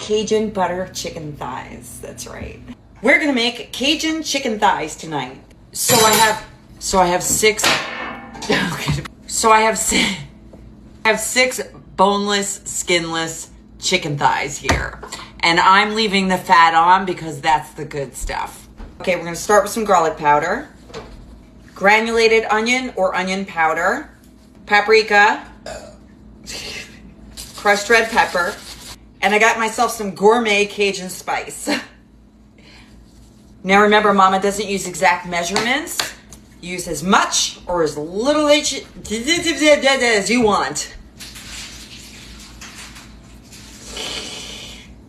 Cajun butter chicken thighs. That's right. We're gonna make Cajun chicken thighs tonight. So I have six boneless, skinless chicken thighs here. And I'm leaving the fat on because that's the good stuff. Okay, we're gonna start with some garlic powder, granulated onion or onion powder, paprika, crushed red pepper, and I got myself some gourmet Cajun spice. Now remember, Mama doesn't use exact measurements. Use as much or as little as you want.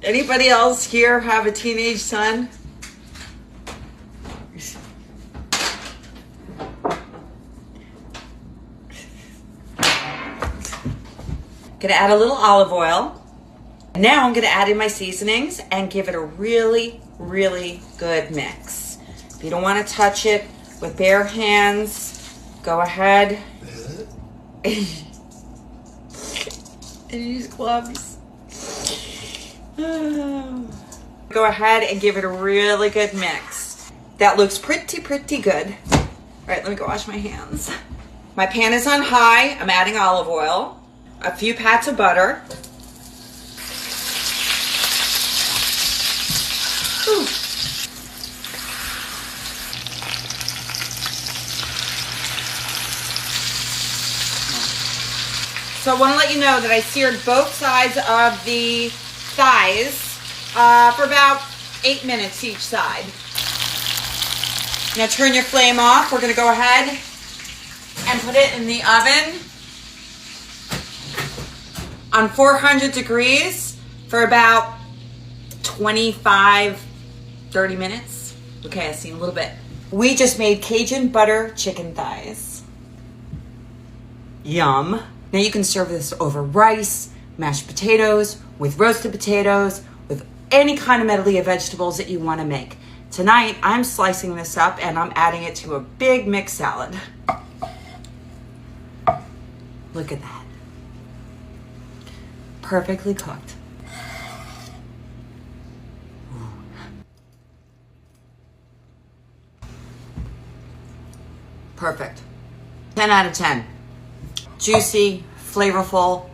Anybody else here have a teenage son? Gonna add a little olive oil. Now I'm gonna add in my seasonings and give it a really, really good mix. If you don't wanna touch it with bare hands, go ahead and use gloves. Go ahead and give it a really good mix. That looks pretty good. All right, let me go wash my hands. My pan is on high. I'm adding olive oil, a few pats of butter. Ooh. So I want to let you know that I seared both sides of the thighs for about 8 minutes each side. Now turn your flame off. We're going to go ahead and put it in the oven on 400 degrees for about 25, 30 minutes. Okay, I've seen a little bit. We just made Cajun butter chicken thighs. Yum. Now you can serve this over rice, mashed potatoes, with roasted potatoes, with any kind of medley of vegetables that you want to make. Tonight, I'm slicing this up and I'm adding it to a big mixed salad. Look at that. Perfectly cooked. Perfect. 10 out of 10. Juicy, flavorful.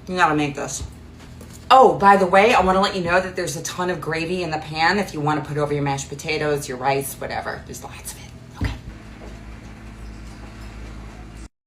You gotta make this. Oh, by the way, I wanna let you know that there's a ton of gravy in the pan if you wanna put over your mashed potatoes, your rice, whatever. There's lots of it.